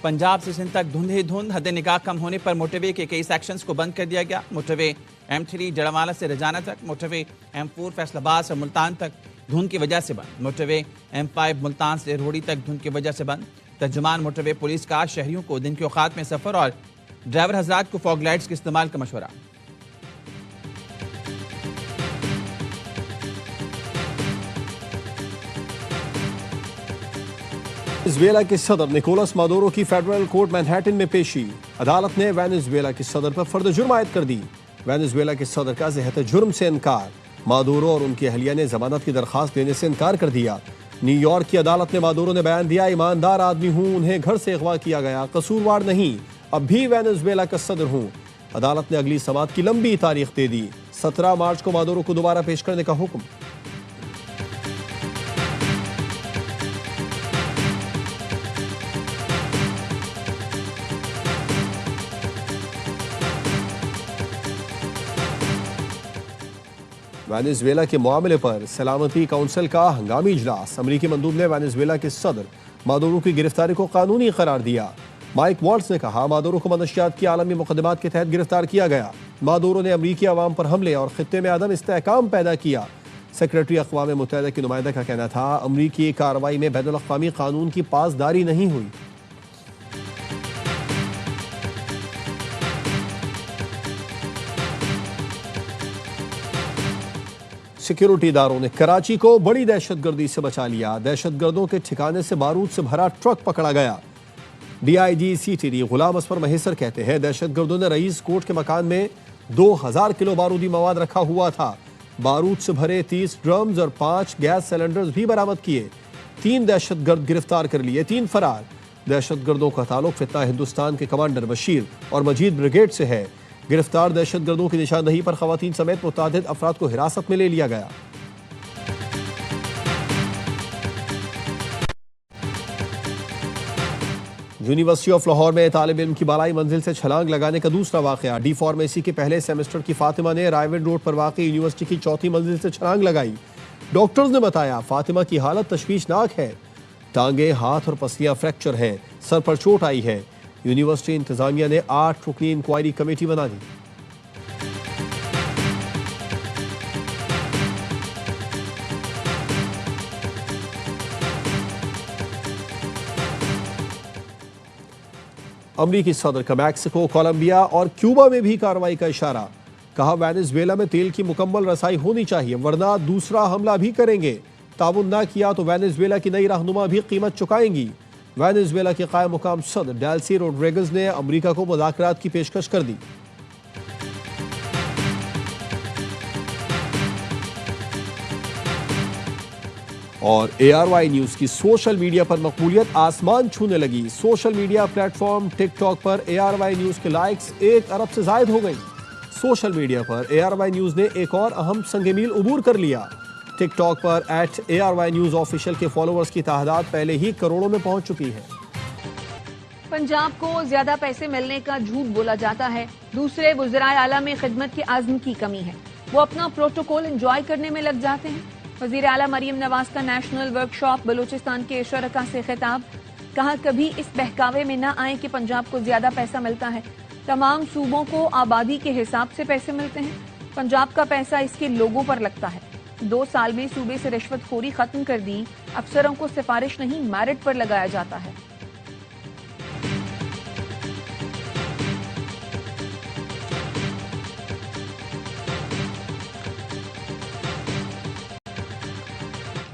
पंजाब से सिंध तक धुंध ही धुंध। हद निगाह कम होने पर मोटरवे के कई सेक्शंस को बंद कर दिया गया। मोटरवे M3 जड़वाला से रजाना तक, मोटरवे M4 फैसलाबाद से मुल्तान तक धुंध की वजह से बंद। मोटरवे M5 मुल्तान से रोहड़ी तक धुंध की वजह से बंद। तर्जुमान मोटरवे पुलिस का शहरियों को दिन के औकात में सफर और ड्राइवर हजरात को फॉग लाइट्स के इस्तेमाल का मशवरा। वेनेजुएला के सदर निकोलस मादुरो की फेडरल कोर्ट मैनहट्टन में पेशी। अदालत ने वेनेजुएला के सदर पर फर्द जुर्म आयद कर दी। वेनेजुएला के सदर का ज़हत जुर्म से इनकार। मादुरो और उनकी अहलिया ने जमानत की दरखास्त देने से इनकार कर दिया। न्यूयॉर्क की अदालत में मादुरो ने बयान दिया, ईमानदार आदमी हूँ, उन्हें घर से अगवा किया गया, कसूरवार नहीं, अब भी वेनेजुएला का सदर हूँ। अदालत ने अगली समाअत की लंबी तारीख दे दी। 17 मार्च को मादुरो को दोबारा पेश करने का हुक्म। वेनेजुएला के मामले पर सलामती काउंसिल का हंगामी इजलास। अमरीकी मंदूब ने वेनेजुएला के सदर मादुरो की गिरफ्तारी को कानूनी करार दिया। माइक वाल्ट्ज ने कहा, मादुरो को मनशियात की आलमी मुकदमात के तहत गिरफ्तार किया गया। मादुरो ने अमरीकी अवाम पर हमले और खित्ते में अदम इस्तेहकाम पैदा किया। सेक्रेटरी अक़वाम मुत्तहिदा की नुमाइंदा का कहना था, अमरीकी कार्रवाई में बैनुल अक़वामी कानून की पासदारी नहीं हुई। सिक्योरिटी इदारों ने कराची को बड़ी दहशतगर्दी से बचा लिया। दहशतगर्दों के ठिकाने से बारूद से भरा ट्रक पकड़ा गया। DIG CTD गुलाम असफर महेसर कहते हैं, दहशतगर्दों ने रईस कोट के मकान में 2000 किलो बारूदी मवाद रखा हुआ था। बारूद से भरे 30 ड्रम्स और 5 गैस सिलेंडर्स भी बरामद किए। 3 दहशतगर्द गिरफ्तार कर लिए, 3 फरार। दहशतगर्दों का ताल्लुक फितना हिंदुस्तान के कमांडर बशीर और मजीद ब्रिगेड से है। गिरफ्तार दहशतगर्दों की निशानदही पर खवातीन समेत मुतादिद अफराद को हिरासत में ले लिया गया। यूनिवर्सिटी ऑफ लाहौर में तालिब इल्म की बालाई मंजिल से छलांग लगाने का दूसरा वाकया। डी फार्मेसी के पहले सेमेस्टर की फातिमा ने रायविंड रोड पर वाक़ यूनिवर्सिटी की चौथी मंजिल से छलांग लगाई। डॉक्टर्स ने बताया, फातिमा की हालत तशवीशनाक है। टांगे, हाथ और पसलियां फ्रैक्चर हैं, सर पर चोट आई है। यूनिवर्सिटी इंतजामिया ने 8 रुकनी इंक्वायरी कमेटी बना दी। अमरीकी सदर का मैक्सिको, कोलंबिया और क्यूबा में भी कार्रवाई का इशारा। कहा, वेनेजुएला में तेल की मुकम्मल रसाई होनी चाहिए, वरना दूसरा हमला भी करेंगे। ताउन न किया तो वेनेजुएला की नई रहनुमा भी कीमत चुकाएंगी। वेनेजुएला के कायम मुकाम सदर डेल्सी रोड्रिगेज ने अमरीका को मुज़ाकरात की पेशकश कर दी। और ARY न्यूज की सोशल मीडिया पर मकबूलियत आसमान छूने लगी। सोशल मीडिया प्लेटफॉर्म टिकटॉक पर ARY न्यूज के लाइक्स 1 अरब से जायद हो गई। सोशल मीडिया पर ARY न्यूज ने एक और अहम संग-ए-मील उबूर कर लिया। टिकटॉक पर @ARY न्यूज ऑफिशियल के फॉलोअर्स की तादाद पहले ही करोड़ों में पहुंच चुकी है। पंजाब को ज्यादा पैसे मिलने का झूठ बोला जाता है। दूसरे वज़राए आला में खिदमत के आज़म की कमी है, वो अपना प्रोटोकॉल एंजॉय करने में लग जाते हैं। वज़ीर आला मरियम नवाज का नेशनल वर्कशॉप, बलूचिस्तान के शुरका से खिताब। कहा, कभी इस बहकावे में न आए कि पंजाब को ज्यादा पैसा मिलता है। तमाम सूबों को आबादी के हिसाब से पैसे मिलते हैं, पंजाब का पैसा इसके लोगों पर लगता है। 2 साल में सूबे से रिश्वतखोरी खत्म कर दी। अफसरों को सिफारिश नहीं, मेरिट पर लगाया जाता है।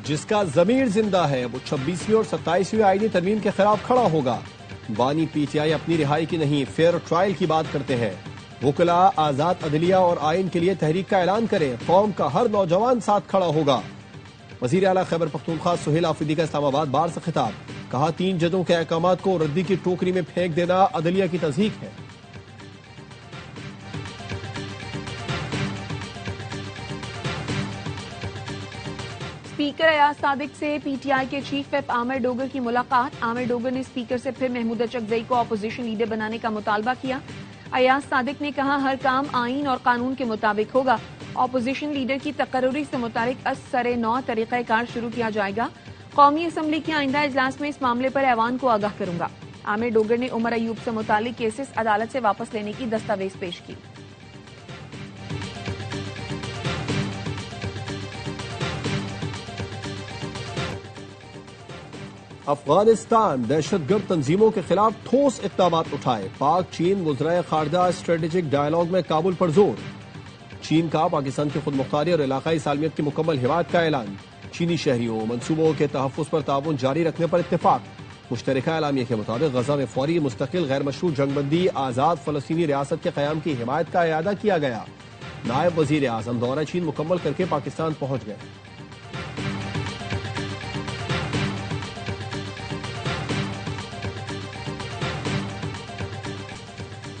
जिसका जमीर जिंदा है वो 26वीं और 27वीं आईनी तरमीम के खिलाफ खड़ा होगा। बानी PTI अपनी रिहाई की नहीं, फेयर ट्रायल की बात करते हैं। वुकला आजाद अदलिया और आइन के लिए तहरीक का ऐलान करें, कौम का हर नौजवान साथ खड़ा होगा। वजीर आला खैबर पख्तूनख्वा सुहेल आफरीदी का इस्लामाबाद बार से खिताब। कहा, 3 जजों के अहकामात को रद्दी की टोकरी में फेंक देना अदलिया की तज़हीक है। स्पीकर अयाज सादिक से PTI के चीफ व्हिप आमिर डोगर की मुलाकात। आमिर डोगर ने स्पीकर से फिर महमूद चकजई को अपोजिशन लीडर बनाने का मुतालबा किया। अयाज सादिक ने कहा, हर काम आइन और कानून के मुताबिक होगा। अपोजिशन लीडर की तकर्रुरी से मुतालिक असर-ए-नौ तरीक़ाकार शुरू किया जाएगा। कौमी असम्बली के आइंदा इजलास में इस मामले पर ऐवान को आगाह करूंगा। आमिर डोगर ने उमर अयूब से मुतालिक केसेस अदालत से वापस लेने की दस्तावेज पेश की। अफगानिस्तान दहशतगर्द तंजीमों के खिलाफ ठोस इक़दाम उठाए। पाक चीन वज़राए खारजा स्ट्रेटेजिक डायलॉग में काबुल पर जोर। चीन का पाकिस्तान की खुद मुख्तारी और इलाकाई सालमियत की मुकम्मल हिमायत का ऐलान। चीनी शहरियों मंसूबों के तहफ़्फ़ुज़ पर ताउन जारी रखने पर इत्तेफाक। मुश्तरका एलामिया के मुताबिक गजा में फौरी मुस्तकिल गैर मशरू जंगबंदी आज़ाद फ़लस्तीनी रियासत के क़याम की हिमायत का इयादा किया गया। नायब वज़ीर आज़म दौरा चीन मुकम्मल करके पाकिस्तान पहुंच गए।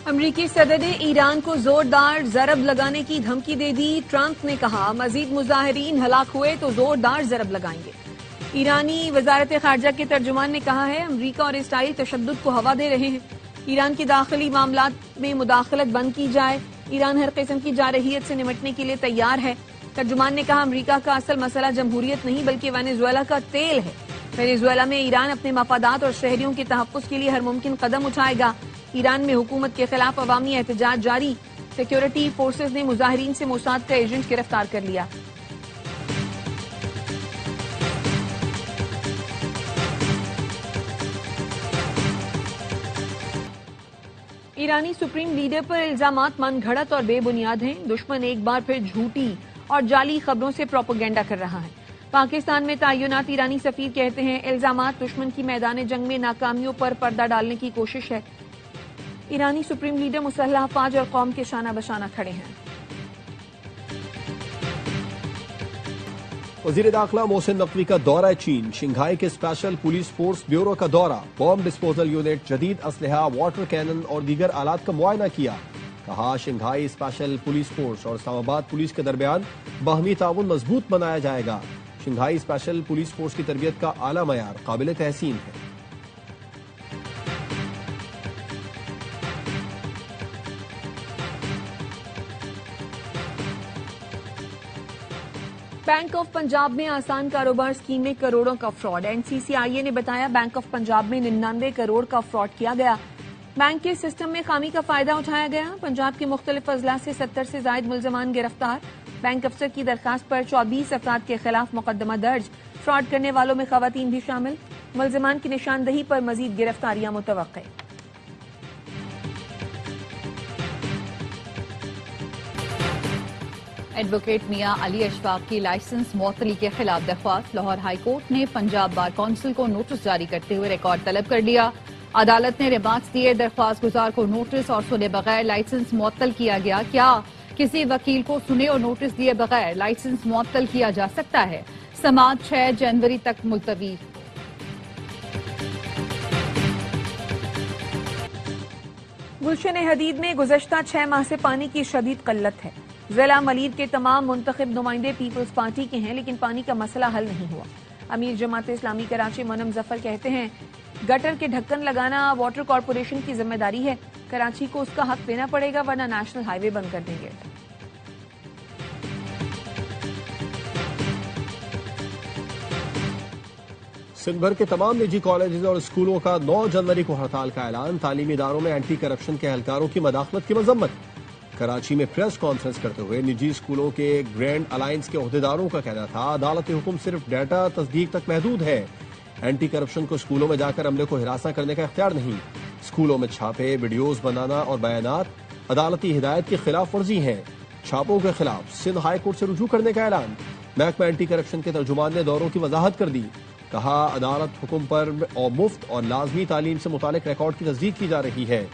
अमरीकी सदर ने ईरान को जोरदार जरब लगाने की धमकी दे दी। ट्रंप ने कहा मजीद मुजाहिरीन हलाक हुए तो जोरदार जरब लगाएंगे। ईरानी वजारत खारजा के तर्जुमान ने कहा है अमरीका और इसराइल तशद्दुद को हवा दे रहे हैं। ईरान की दाखिली मामलात में मुदाखलत बंद की जाए। ईरान हर किस्म की जारहियत से निमटने के लिए तैयार है। तर्जुमान ने कहा अमरीका का असल मसला जमहूरियत नहीं बल्कि वेनेजुएला का तेल है। वेनेजुएला में ईरान अपने मफादात और शहरियों के तहफ़्फ़ुज़ के लिए हर मुमकिन कदम उठाएगा। ईरान में हुकूमत के खिलाफ अवामी एहतजाज जारी। सिक्योरिटी फोर्सेज ने मुजाहिरीन से मोसाद का एजेंट गिरफ्तार कर लिया। ईरानी सुप्रीम लीडर पर इल्जामात मनगढ़ंत और बेबुनियाद हैं। दुश्मन एक बार फिर झूठी और जाली खबरों से प्रोपेगेंडा कर रहा है। पाकिस्तान में तैनात ईरानी सफीर कहते हैं इल्जामात दुश्मन की मैदान जंग में नाकामियों पर पर्दा डालने की कोशिश है। ईरानी सुप्रीम लीडर मुसल्लह अफवाज और कौम के शाना बशाना खड़े हैं। वज़ीर दाखिला मोहसिन नकवी का दौरा चीन। शंघाई के स्पेशल पुलिस फोर्स ब्यूरो का दौरा। बॉम्ब डिस्पोजल यूनिट, जदीद असलहा, वाटर कैनन और दीगर आलात का मुआयना किया। कहा शंघाई स्पेशल पुलिस फोर्स और इस्लामाबाद पुलिस के दरमियान बाहमी ताउन मजबूत बनाया जाएगा। शंघाई स्पेशल पुलिस फोर्स की तरबियत का आला मयार काबिल तहसीन है। बैंक ऑफ पंजाब में आसान कारोबार स्कीम में करोड़ों का फ्रॉड। एनसीसीआईए ने बताया बैंक ऑफ पंजाब में 99 करोड़ का फ्रॉड किया गया। बैंक के सिस्टम में खामी का फायदा उठाया गया। पंजाब के मुख्तलिफ अजला से 70 से जायद मुल्जमान गिरफ्तार। बैंक अफसर की दरखास्त पर 24 अफराद के खिलाफ मुकदमा दर्ज। फ्रॉड करने वालों में खवातीन भी शामिल। मुल्जमान की निशानदही पर मजीद गिरफ्तारियां मुतवक्के। एडवोकेट मियां अली अशफाक की लाइसेंस मुअत्तली के खिलाफ दरख्वास्त। लाहौर हाई कोर्ट ने पंजाब बार काउंसिल को नोटिस जारी करते हुए रिकॉर्ड तलब कर लिया। अदालत ने रिमार्क्स दिए। दरख्वास्त गुजार को नोटिस और सुने बगैर लाइसेंस मुअत्तल किया गया। क्या किसी वकील को सुने और नोटिस दिए बगैर लाइसेंस मुअत्तल किया जा सकता है? समाअत 6 जनवरी तक मुलतवी। गुलशन हदीद में गुज़श्ता 6 माह से पानी की शदीद किल्लत है। जिला मलीर के तमाम मुंतखब नुमाइंदे पीपल्स पार्टी के हैं लेकिन पानी का मसला हल नहीं हुआ। अमीर जमात इस्लामी कराची मोनम जफर कहते हैं गटर के ढक्कन लगाना वाटर कॉरपोरेशन की जिम्मेदारी है। कराची को उसका हक देना पड़ेगा वरना नेशनल हाईवे बंद कर देंगे। सिंध भर के तमाम निजी कॉलेज और स्कूलों का 9 जनवरी को हड़ताल का ऐलान। तालीमी इदारों में एंटी करप्शन के एहलकारों की मदाखलत की मजम्मत। कराची में प्रेस कॉन्फ्रेंस करते हुए निजी स्कूलों के ग्रैंड अलायंस के अहदेदारों का कहना था अदालती हुक्म सिर्फ डाटा तस्दीक तक महदूद है। एंटी करप्शन को स्कूलों में जाकर अमले को हिरासा करने का इख्तियार नहीं। स्कूलों में छापे, वीडियोज बनाना और बयानात अदालती हिदायत की खिलाफ वर्जी है। छापों के खिलाफ सिंध हाई कोर्ट से रुजू करने का ऐलान। महकमा एंटी करप्शन के तर्जुमान ने दौरों की वजाहत कर दी। कहा अदालत हुक्म पर और मुफ्त और लाजमी तालीम से मुतालिक रिकॉर्ड की तस्दीक की जा रही है।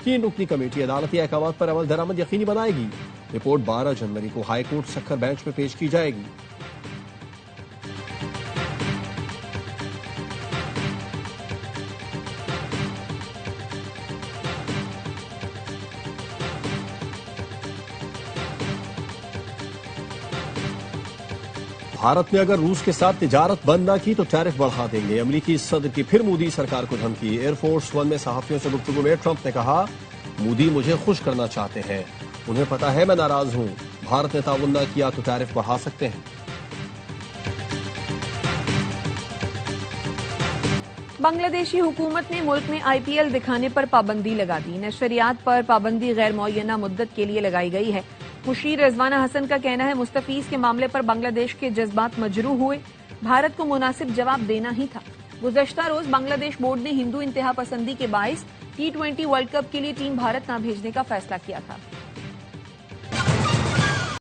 3 रुकनी कमेटी अदालती अहकामात पर अमल दरामद यकीनी बनाएगी। रिपोर्ट 12 जनवरी को हाई कोर्ट सक्खर बेंच में पेश की जाएगी। भारत ने अगर रूस के साथ तिजारत बंद न की तो टैरिफ बढ़ा देंगे। अमरीकी सदर की फिर मोदी सरकार को धमकी। एयरफोर्स 1 में सहाफियों से गुफ्तगू में ट्रंप ने कहा मोदी मुझे खुश करना चाहते हैं, उन्हें पता है मैं नाराज हूं। भारत ने ताउन न किया तो टैरिफ बढ़ा सकते हैं। बांग्लादेशी हुकूमत ने मुल्क में IPL दिखाने पर पाबंदी लगा दी। नशरियात पर पाबंदी गैर मुअय्यना मुद्दत के लिए लगाई गई है। मुशीर रिजवाना हसन का कहना है, मुस्तफीज के मामले पर बांग्लादेश के जज्बात मजरूह हुए, भारत को मुनासिब जवाब देना ही था। गुज़श्ता रोज बांग्लादेश बोर्ड ने हिंदू इंतहा पसंदी के बाइस T20 वर्ल्ड कप के लिए टीम भारत न भेजने का फैसला किया था।